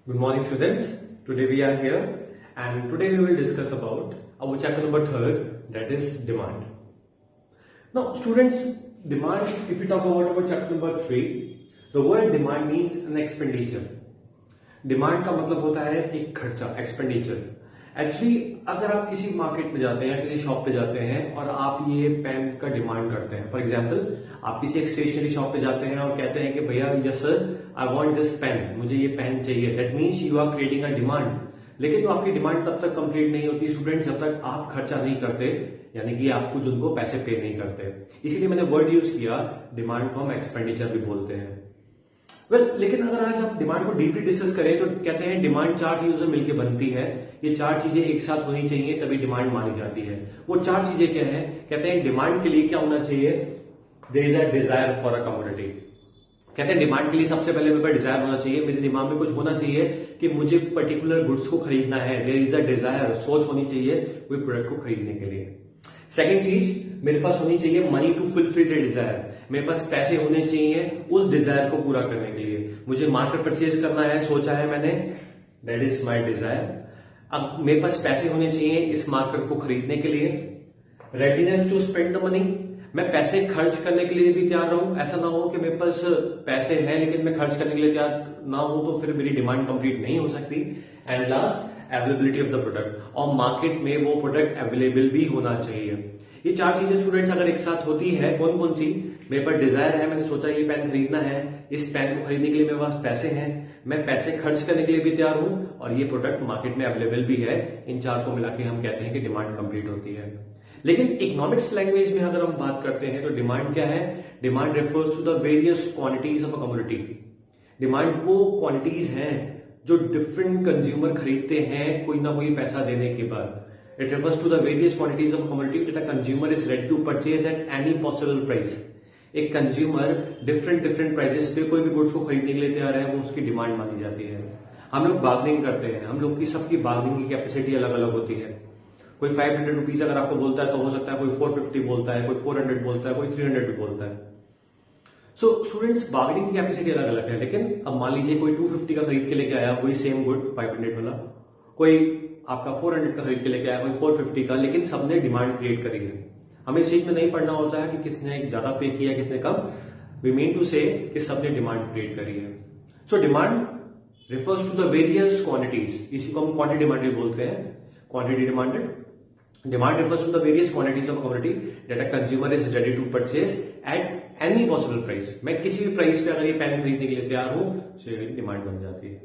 Good morning, students. Today we are here, and today we will discuss about our chapter number 3rd, that is demand. Now, students, demand, if we talk about our chapter number 3, the word demand means an expenditure. Demand का मतलब होता है एक खर्चा, expenditure. Actually अगर आप किसी market में जाते हैं या किसी शॉप पे जाते हैं और आप ये पेन का डिमांड करते हैं, फॉर एग्जांपल आप किसी एक स्टेशनरी शॉप पे जाते हैं और कहते हैं कि भैया yes sir I want this pen, मुझे ये पेन चाहिए, that means you are creating a demand. लेकिन तो आपकी डिमांड तब तक कंप्लीट नहीं होती स्टूडेंट जब तक आप खर्चा नहीं करते, यानी कि आप कुछ उनको पैसे पे नहीं करते. इसीलिए मैंने वर्ड यूज किया, डिमांड को हम एक्सपेंडिचर भी बोलते हैं. लेकिन अगर आज आप डिमांड को डीपली डिस्कस करें तो कहते हैं डिमांड 4 चीजों से मिलकर बनती है. ये 4 चीजें एक साथ होनी चाहिए तभी डिमांड मानी जाती है. वो 4 चीजें क्या हैं? कहते हैं डिमांड के लिए क्या होना चाहिए? There is a desire for a commodity. कहते हैं डिमांड के लिए सबसे पहले मेरे पास डिजायर होना चाहिए, मेरे दिमाग में कुछ होना चाहिए कि मुझे पर्टिकुलर गुड्स को खरीदना है. देयर इज अ डिजायर, सोच होनी चाहिए कोई प्रोडक्ट को खरीदने के लिए. सेकेंड चीज, मेरे पास होनी चाहिए money to fulfil the desire. मेरे पास पैसे होने चाहिए उस डिजायर को पूरा करने के लिए. मुझे मार्केट परचेज करना है, सोचा है मैंने, दैट इज माई डिजायर. अब मेरे पास पैसे होने चाहिए इस मार्केट को खरीदने के लिए. Readiness to spend the money, मैं पैसे खर्च करने के लिए भी तैयार रहूं. ऐसा ना हो कि मेरे पास पैसे हैं लेकिन मैं खर्च करने के लिए तैयार ना हूं, तो फिर मेरी डिमांड कंप्लीट नहीं हो सकती. And last, availability of the product, और मार्केट में वो प्रोडक्ट अवेलेबल भी होना चाहिए. ये 4 चीजें स्टूडेंट्स अगर एक साथ होती है, कौन कौन सी? मेरे पास डिजायर है, मैंने सोचा ये पेन खरीदना है, इस पेन को खरीदने के लिए मेरे पास पैसे हैं, मैं पैसे खर्च करने के लिए भी तैयार हूं, और ये प्रोडक्ट मार्केट में अवेलेबल भी है. इन 4 को मिला के हम कहते हैं कि डिमांड कंप्लीट होती है. लेकिन इकोनॉमिक्स लैंग्वेज में अगर हम बात करते हैं तो डिमांड क्या है? Demand refers to the various quantities of a commodity. Demand वो क्वांटिटीज हैं जो डिफरेंट कंज्यूमर खरीदते हैं कोई ना कोई पैसा देने के बाद. It refers to the various quantities of commodity that a consumer is ready to purchase at any possible price. एक कंज्यूमर डिफरेंट प्राइसेस पे कोई भी गुड्स को खरीदने के लिए तैयार है, वो उसकी डिमांड मानी जाती है. हम लोग बार्गेनिंग करते हैं, हम लोग की सबकी बार्गेनिंग की कैपेसिटी अलग अलग होती है. कोई 500 रुपीज अगर आपको बोलता है तो हो सकता है कोई 450 बोलता है, कोई 400 बोलता है, कोई 300 भी बोलता है. सो स्टूडेंट्स, बार्गेनिंग की कैपेसिटी अलग अलग है. लेकिन अब मान लीजिए कोई 250 का खरीद के लेके आया, वही सेम गुड 500 वाला, कोई आपका 400 का खरीद के लेके आया, कोई 450 का, लेकिन सबने डिमांड क्रिएट करी है. हमें इस चीज में नहीं पढ़ना होता है कि किसने ज्यादा पे किया, किसने कम. वी मीन टू से कि सबने डिमांड क्रिएट करी है. So demand refers to the various quantities, इसी को हम क्वांटिटी डिमांड भी बोलते हैं. Quantity demanded, demand refers to the various quantities of commodity that a consumer is ready to purchase at any possible price. मैं किसी भी प्राइस पे अगर ये पेन खरीदने के लिए तैयार हूं तो ये डिमांड बन जाती है.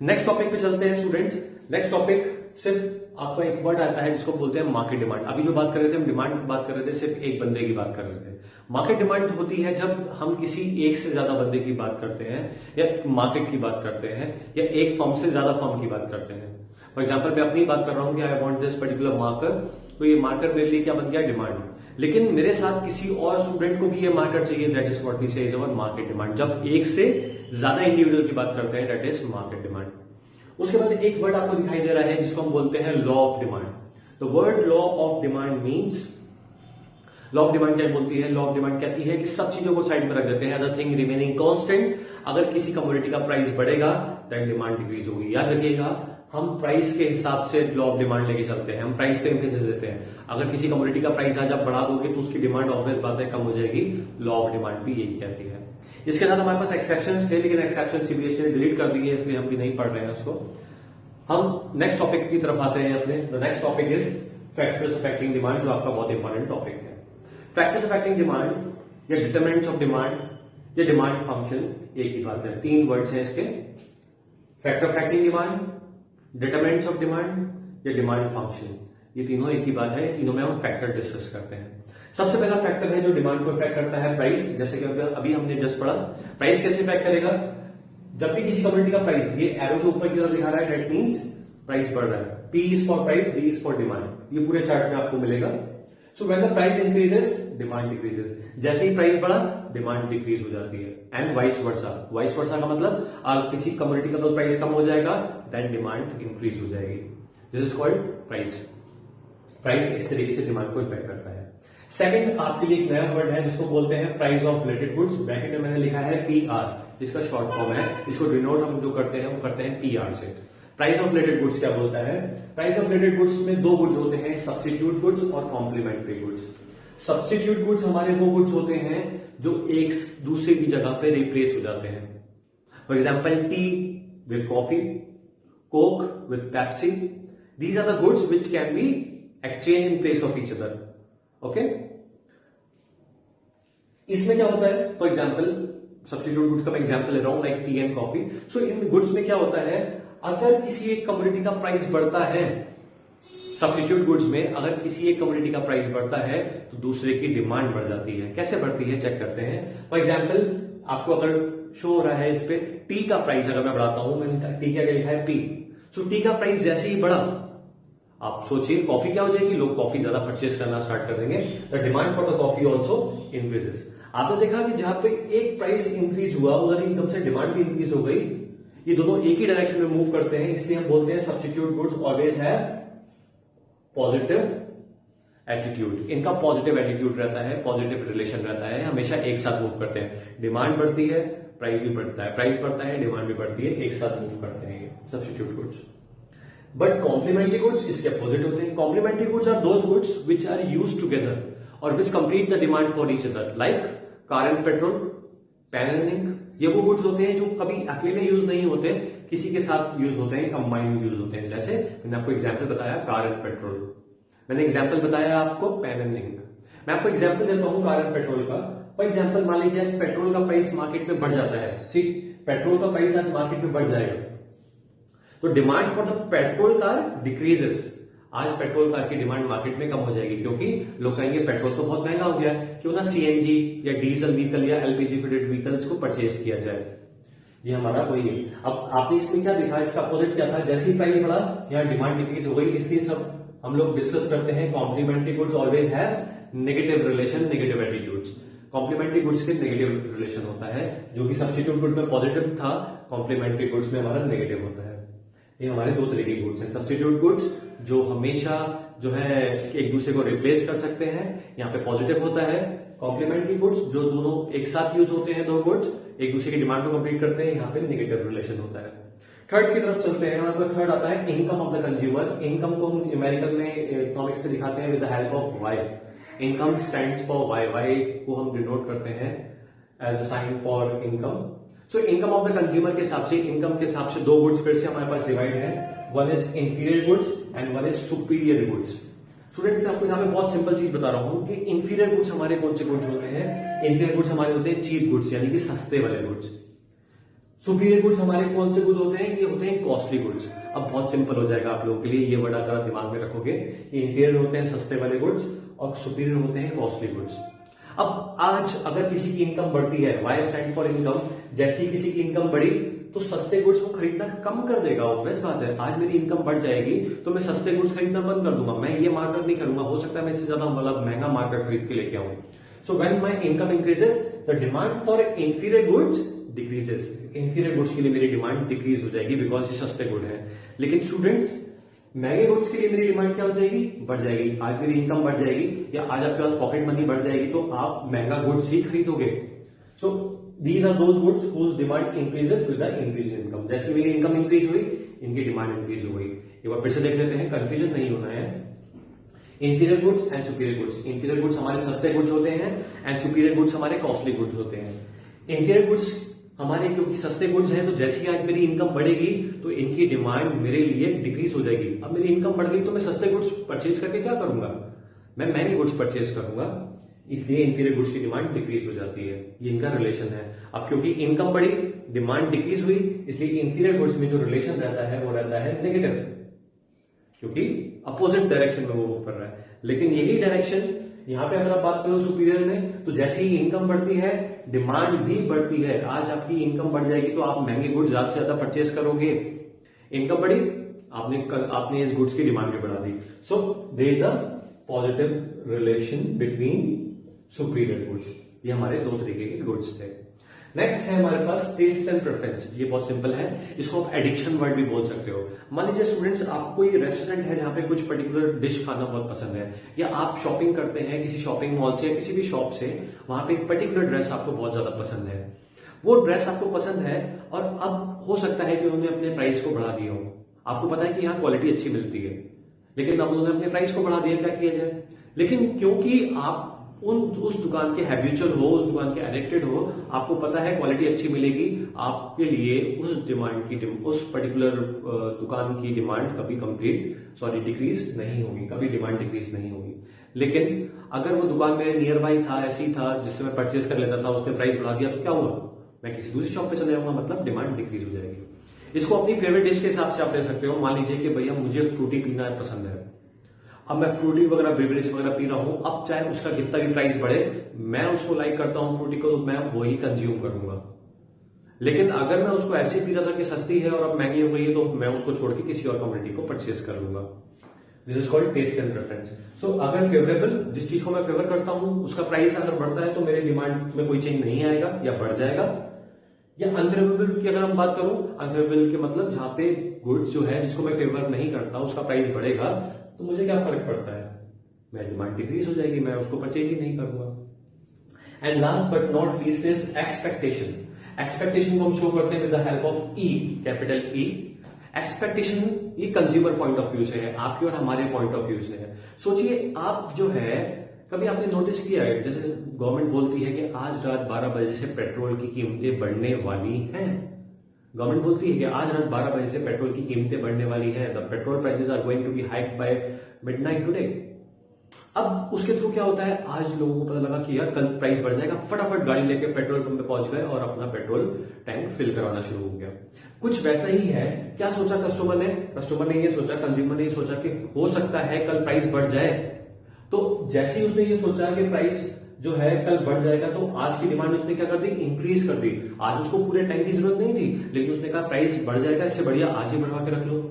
नेक्स्ट टॉपिक पे चलते हैं स्टूडेंट्स. नेक्स्ट टॉपिक सिर्फ आपका एक वर्ड आता है जिसको बोलते हैं मार्केट डिमांड. अभी जो बात कर रहे थे हम डिमांड की बात कर रहे थे, सिर्फ एक बंदे की बात कर रहे थे. मार्केट डिमांड होती है जब हम किसी एक से ज्यादा बंदे की बात करते हैं, या मार्केट की बात करते हैं, या एक फर्म से ज्यादा फर्म की बात करते हैं. फॉर एग्जाम्पल मैं अपनी बात कर रहा हूं कि आई वांट दिस पर्टिकुलर मार्कर, तो ये मार्कर मेरे लिए क्या बन गया? डिमांड. लेकिन मेरे साथ किसी और स्टूडेंट को भी ये मार्कर चाहिए, दैट इज व्हाट वी से इज अवर मार्केट डिमांड. जब एक से ज्यादा इंडिविजुअल की बात करते हैं, दैट इज मार्केट डिमांड. उसके बाद एक वर्ड आपको दिखाई दे रहा है जिसको हम बोलते हैं law of demand. The word law of demand means, law of demand क्या बोलती है? लॉ ऑफ डिमांड कहती है कि सब चीजों को साइड में रख देते हैं, अदर थिंग रिमेनिंग कांस्टेंट. अगर किसी कमोडिटी का प्राइस बढ़ेगा देन डिमांड डिक्रीज होगी. याद रखिएगा, हम प्राइस के हिसाब से लॉ ऑफ डिमांड लेके चलते हैं, हम प्राइस पे एम्फेसिस देते हैं. अगर किसी कमोडिटी का प्राइस आज आप बढ़ा दोगे तो उसकी डिमांड ऑब्वियस बात है कम हो जाएगी. लॉ ऑफ डिमांड भी यही कहती है. इसके साथ हमारे पास एक्सेप्शंस थे, लेकिन एक्सेप्शन सीबीएसई ने डिलीट कर दिए, इसलिए हम भी नहीं पढ़ रहे हैं उसको. हम नेक्स्ट टॉपिक की तरफ आते हैं अपने. The next topic is factors affecting demand, जो आपका बहुत इंपॉर्टेंट टॉपिक है. फैक्टर्स अफेक्टिंग डिमांड या डिटरमिनेंट्स ऑफ डिमांड या डिमांड फंक्शन एक ही बात है. 3 वर्ड्स हैं इसके, factor affecting demand, determinants of demand या डिमांड फंक्शन. ये तीनों एक ही बात है, तीनों में हम फैक्टर डिस्कस करते हैं. सबसे पहला फैक्टर है जो डिमांड को इफेक्ट करता है, प्राइस. जैसे कि अभी हमने जस्ट पढ़ा, प्राइस कैसे इफेक्ट करेगा? जब भी किसी कमोडिटी का प्राइस, ये एरो जो ऊपर की तरफ दिखा रहा है, दैट मींस प्राइस बढ़ रहा है. P is for price, D is for demand. ये पूरे चार्ट में आपको मिलेगा. So when the price increases demand decreases. जैसे ही प्राइस बढ़ा डिमांड डिक्रीज हो जाती है. And vice versa. Vice versa का मतलब किसी कमोडिटी का तो प्राइस कम हो जाएगा, देन डिमांड इंक्रीज हो जाएगी. This is called price. Price इस तरीके से डिमांड को इफेक्ट करता है. सेकंड आपके लिए एक नया वर्ड है जिसको बोलते हैं price of related goods. Bracket में मैंने लिखा है PR. जिसका शॉर्ट फॉर्म है, इसको डिनोट हम जो करते हैं वो करते हैं PR से। प्राइस ऑफ रिलेटेड गुड्स क्या बोलता है? प्राइस ऑफ रिलेटेड गुड्स में दो गुड्स होते हैं, सब्स्टिट्यूट गुड्स और कॉम्प्लीमेंट्री गुड्स। सब्स्टिट्यूट गुड्स हमारे वो गुड्स होते हैं जो एक दूसरे की जगह पे रिप्लेस हो जाते हैं। For example, tea with coffee, Coke with Pepsi, these are the goods which can be exchange in place of each other. Okay, इसमें क्या होता है? फॉर एग्जाम्पल, सब्स्टिट्यूट गुड्स का मैं एग्जाम्पल ले रहा हूं, like T and coffee. So in goods में क्या होता है, अगर किसी एक कमोडिटी का प्राइस बढ़ता है, सब्स्टिट्यूट गुड्स में अगर किसी एक कमोडिटी का प्राइस बढ़ता है तो दूसरे की डिमांड बढ़ जाती है। कैसे बढ़ती है चेक करते हैं। फॉर एग्जाम्पल, आपको अगर शो हो रहा है इस पे टी का प्राइस अगर मैं बढ़ाता हूं, मैंने टी क्या लिखा है? पी। सो टी का प्राइस जैसे ही बढ़ा, आप सोचिए कॉफी क्या हो जाएगी, लोग कॉफी ज्यादा परचेस करना स्टार्ट कर देंगे। The demand for the coffee also increases. आपने देखा कि जहां पे एक प्राइस इंक्रीज हुआ उधर एकदम से डिमांड भी इंक्रीज हो गई। ये दोनों एक ही डायरेक्शन में मूव करते हैं, इसलिए हम बोलते हैं सब्स्टिट्यूट गुड्स ऑलवेज है पॉजिटिव एटीट्यूड। इनका पॉजिटिव एटीट्यूड रहता है, पॉजिटिव रिलेशन रहता है, हमेशा एक साथ मूव करते हैं। डिमांड बढ़ती है, प्राइस भी बढ़ता है, प्राइस बढ़ता है, डिमांड भी बढ़ती है, एक साथ मूव करते हैं substitute goods. But complementary goods इसके अपोजिट होते हैं। Complementary goods are those goods which are used together और which complete the demand for each other, like car and petrol, pen and ink. ये वो गुड्स होते हैं जो कभी अकेले यूज नहीं होते, किसी के साथ यूज होते हैं, कंबाइंड यूज होते हैं। जैसे मैंने आपको एग्जाम्पल बताया कार एंड पेट्रोल, मैंने एग्जाम्पल बताया आपको पेन एंड इंक। मैं आपको एग्जाम्पल देता हूं कार एंड पेट्रोल का। फॉर एग्जाम्पल, मान लीजिए पेट्रोल का प्राइस मार्केट में बढ़ जाता है, ठीक, पेट्रोल का प्राइस आज मार्केट में बढ़ जाएगा तो demand for the petrol car decreases. आज पेट्रोल कार की डिमांड मार्केट में कम हो जाएगी क्योंकि लोग कहेंगे पेट्रोल तो बहुत महंगा हो गया है, क्यों ना CNG या डीजल व्हीकल या LPG फिटेड व्हीकल्स को परचेज किया जाए। ये हमारा वही है। अब आपने इसमें क्या देखा, इसका अपोजिट क्या था? जैसे ही प्राइस बढ़ा यहाँ डिमांड डिक्रीज हो गई। इसलिए सब हम लोग डिस्कस करते हैं complementary goods always have negative relation, negative attitudes. Complementary goods के नेगेटिव रिलेशन होता है, जो कि सब्स्टिट्यूट गुड में पॉजिटिव था, कॉम्प्लीमेंट्री गुड्स में हमारा नेगेटिव होता है। ये हमारे दो तरीके के गुड्स हैं। सब्स्टिट्यूट गुड्स जो हमेशा जो है एक दूसरे को रिप्लेस कर सकते हैं, यहाँ पे पॉजिटिव होता है। कॉम्प्लीमेंट्री गुड्स जो दोनों एक साथ यूज होते हैं, दो गुड्स एक दूसरे की डिमांड को कंप्लीट करते हैं, यहाँ पे नेगेटिव रिलेशन होता है। थर्ड की तरफ चलते हैं। यहाँ पर थर्ड आता है income of the consumer. Income को हम न्यूमेरिकल में इकोनॉमिक्स में दिखाते हैं with the help of Y. Income stands for Y, Y को हम डिनोट करते हैं as a sign for income. So income of the consumer के हिसाब से, इनकम के हिसाब से दो गुड्स फिर से हमारे पास डिवाइड है, one is inferior goods and one is superior goods. Student, मैं आपको यहाँ पे बहुत सिंपल चीज बता रहा हूँ कि इंफीरियर गुड्स हमारे कौन से गुड्स होते हैं? इंफीरियर गुड्स हमारे होते हैं चीप गुड्स, यानी कि सस्ते वाले गुड्स। सुपीरियर गुड्स हमारे कौन से गुड होते हैं? ये होते हैं कॉस्टली गुड्स। अब बहुत सिंपल हो जाएगा आप लोगों के लिए, ये वर्ड अगर आप दिमाग में रखोगे, इंफीरियर होते हैं सस्ते वाले गुड्स और सुपीरियर होते हैं कॉस्टली गुड्स। अब आज अगर किसी की इनकम बढ़ती है, वाई स्टैंड फॉर इनकम, जैसी किसी की इनकम बढ़ी तो सस्ते गुड्स को खरीदना कम कर देगा। ऑब्वियस बात है, आज मेरी इनकम बढ़ जाएगी तो मैं सस्ते गुड्स खरीदना बंद कर दूंगा, मैं ये मार्केट नहीं करूंगा, हो सकता है मैं इससे ज्यादा मतलब महंगा मार्केट खरीद के लेके आऊं। So when my income increases the demand for inferior goods decreases. Inferior goods के लिए मेरी डिमांड डिक्रीज हो जाएगी बिकॉज ये सस्ते गुड है। लेकिन स्टूडेंट्स, महंगे गुड्स के लिए मेरी डिमांड क्या हो जाएगी? बढ़ जाएगी। आज मेरी इनकम बढ़ जाएगी या आज आपके पास पॉकेट मनी बढ़ जाएगी तो आप महंगा गुड्स ही खरीदोगे। So these are those goods whose demand increases with the increase in income. जैसे मेरी इनकम इंक्रीज हुई, इनकी डिमांड इंक्रीज हो गई। एक बार फिर से देख लेते हैं, कंफ्यूजन नहीं होना है। Inferior goods and superior goods. Inferior goods हमारे सस्ते गुड्स होते हैं एंड सुपीरियर गुड्स हमारे कॉस्टली गुड्स होते हैं। इंफीरियर गुड्स हमारे क्योंकि सस्ते गुड्स हैं तो जैसे ही आज मेरी इनकम बढ़ेगी तो इनकी डिमांड मेरे लिए डिक्रीज हो जाएगी। अब मेरी इनकम बढ़ गई तो मैं सस्ते गुड्स परचेज करके क्या करूंगा? मैं महंगे गुड्स परचेज करूंगा, इसलिए इंफीरियर गुड्स की डिमांड डिक्रीज हो जाती है। ये इनका रिलेशन है। अब क्योंकि इनकम बढ़ी, डिमांड डिक्रीज हुई, इसलिए इंफीरियर गुड्स में जो रिलेशन रहता है वो रहता है नेगेटिव, क्योंकि अपोजिट डायरेक्शन में वो मूव कर रहा है। लेकिन यही डायरेक्शन यहां पे अगर आप बात करो सुपीरियर में, तो जैसे ही इनकम बढ़ती है डिमांड भी बढ़ती है। आज आपकी इनकम बढ़ जाएगी तो आप महंगे गुड्स ज्यादा से ज्यादा परचेज करोगे। इनकम बढ़ी, आपने इस गुड्स की डिमांड भी बढ़ा दी। So there is a positive relation between superior goods. ये हमारे दो तरीके के गुड्स थे। नेक्स्ट है हमारे पास टेस्ट एंड प्रेफरेंस। ये बहुत सिंपल है, इसको आप एडिक्शन वर्ड भी बोल सकते हो। मान लीजिए स्टूडेंट्स, आपको कोई रेस्टोरेंट है जहां पे कुछ पर्टिकुलर डिश खाना बहुत पसंद है, या आप शॉपिंग करते हैं किसी शॉपिंग मॉल से या किसी भी शॉप से, वहां पे एक पर्टिकुलर ड्रेस आपको बहुत ज्यादा पसंद है। वो ड्रेस आपको पसंद है और अब हो सकता है कि उन्होंने अपने प्राइस को बढ़ा दिया हो। आपको पता है कि यहाँ क्वालिटी अच्छी मिलती है, लेकिन अब उन्होंने अपने प्राइस को बढ़ा दिया, क्या किया जाए। लेकिन क्योंकि आप उस दुकान के हैबिचुअल हो, उस दुकान के एडिक्टेड हो, आपको पता है क्वालिटी अच्छी मिलेगी, आपके लिए उस पर्टिकुलर दुकान की डिमांड कभी डिक्रीज नहीं होगी, कभी डिमांड डिक्रीज नहीं होगी। लेकिन अगर वो दुकान मेरे नियर बाई था, ऐसी था जिससे मैं परचेज कर लेता था, उसने प्राइस बढ़ा दिया तो क्या हुआ, मैं किसी दूसरी शॉप पे चले जाऊंगा, मतलब डिमांड डिक्रीज हो जाएगी। इसको अपनी फेवरेट डिश के हिसाब से आप ले सकते हो। मान लीजिए कि भैया मुझे फ्रूटी पीना पसंद है, अब मैं फ्रूटी वगैरह बेवरेज वगैरह पी रहा हूं, अब चाहे उसका कितना भी प्राइस बढ़े, मैं उसको लाइक करता हूं फ्रूटी को, तो मैं वही कंज्यूम करूंगा। लेकिन अगर मैं उसको ऐसे ही पी रहा था कि सस्ती है और अब महंगी हो गई है, तो मैं उसको छोड़ के किसी और कम्युनिटी को परचेज कर लूंगा। This is called taste and preference. So अगर फेवरेबल, जिस चीज को मैं फेवर करता हूं, उसका प्राइस अगर बढ़ता है तो मेरे डिमांड में कोई चेंज नहीं आएगा या बढ़ जाएगा। या अनफेवरेबल की अगर हम बात करूं, अनफेवरेबल के मतलब जहां पे गुड्स जो है जिसको मैं फेवर नहीं करता, उसका प्राइस बढ़ेगा, तो मुझे क्या फर्क पड़ता है, मेरी डिमांड डिक्रीज हो जाएगी, मैं उसको परचेज ही नहीं करूंगा। And last but not least is expectation. Expectation को हम शो करते हैं with the help of E, capital E. Expectation ये कंज्यूमर पॉइंट ऑफ व्यू से है, आपके और हमारे पॉइंट ऑफ व्यू से है। सोचिए आप जो है, कभी आपने नोटिस किया है, जैसे गवर्नमेंट बोलती है कि आज रात 12 बजे से पेट्रोल की कीमतें बढ़ने वाली हैं। गवर्नमेंट बोलती है कि आज रात 12 बजे से पेट्रोल की कीमतें बढ़ने वाली है, the petrol prices are going to be hiked by midnight today. अब उसके थ्रू क्या होता है, आज लोगों को पता लगा कि यार कल प्राइस बढ़ जाएगा, फटाफट गाड़ी लेके पेट्रोल पंप पे पहुंच गए और अपना पेट्रोल टैंक फिल करवाना शुरू हो गया। कुछ वैसा ही है। क्या सोचा कस्टमर ने ये सोचा, कंज्यूमर ने ये सोचा कि हो सकता है कल प्राइस बढ़ जाए, तो जैसे ही उसने ये सोचा कि प्राइस जो है कल बढ़ जाएगा, तो आज की डिमांड उसने क्या कर दी, इंक्रीज कर दी। आज उसको पूरे टैंक की जरूरत नहीं थी, लेकिन उसने कहा प्राइस बढ़ जाएगा, इससे बढ़िया आज ही बढ़वा के रख लो।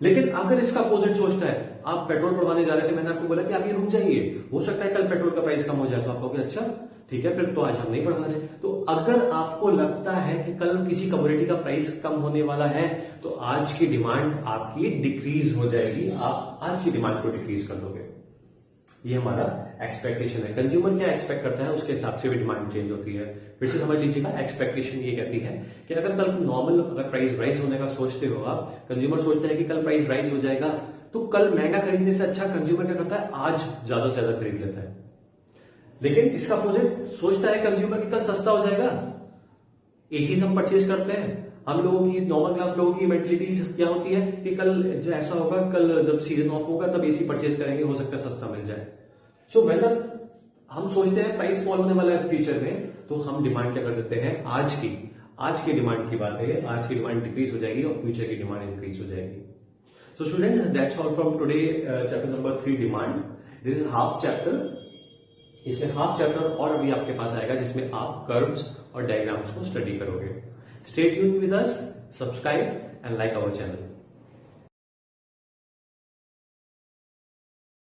लेकिन अगर इसका अपोजिट सोचता है, आप पेट्रोल बढ़वाने जा रहे थे, मैंने आपको बोला कि आप ये रुक जाइए, हो सकता है कल पेट्रोल का प्राइस कम हो जाए, तो आप कहोगे अच्छा ठीक है, फिर तो आज हम नहीं बढ़वा रहे। तो अगर आपको लगता है कि कल किसी कमोडिटी का प्राइस कम होने वाला है, तो आज की डिमांड आपकी डिक्रीज हो जाएगी, आप आज की डिमांड को डिक्रीज कर दोगे। ये हमारा एक्सपेक्टेशन है। कंज्यूमर क्या एक्सपेक्ट करता है, उसके हिसाब से भी डिमांड चेंज होती है। फिर से समझ लीजिएगा, एक्सपेक्टेशन ये कहती है कि अगर कल नॉर्मल अगर प्राइस राइज होने का सोचते हो आप, कंज्यूमर सोचता है कि कल प्राइस राइज हो जाएगा, तो कल महंगा खरीदने से अच्छा कंज्यूमर क्या करता है, आज ज्यादा से ज्यादा खरीद लेता है। लेकिन इसका अपोजिट सोचता है कंज्यूमर कि कल सस्ता हो जाएगा, एक चीज हम परचेज करते हैं। हम लोगों की, नॉर्मल क्लास लोगों की मेंटलिटी क्या होती है कि कल जो ऐसा होगा, कल जब सीजन ऑफ होगा तब एसी परचेज करेंगे, हो सकता है सस्ता मिल जाए। सो वेदर हम सोचते हैं प्राइस फॉल होने वाला है फ्यूचर में, तो हम डिमांड क्या कर देते हैं, आज की डिमांड की बात है, आज की डिमांड डिक्रीज हो जाएगी और फ्यूचर की डिमांड इंक्रीज हो जाएगी। So students, that's all from today chapter number 3 demand. This is half chapter. इसमें हाफ चैप्टर और अभी आपके पास आएगा जिसमें आप कर्व्स और डायग्राम्स को स्टडी करोगे। Stay tuned with us, subscribe and like our channel.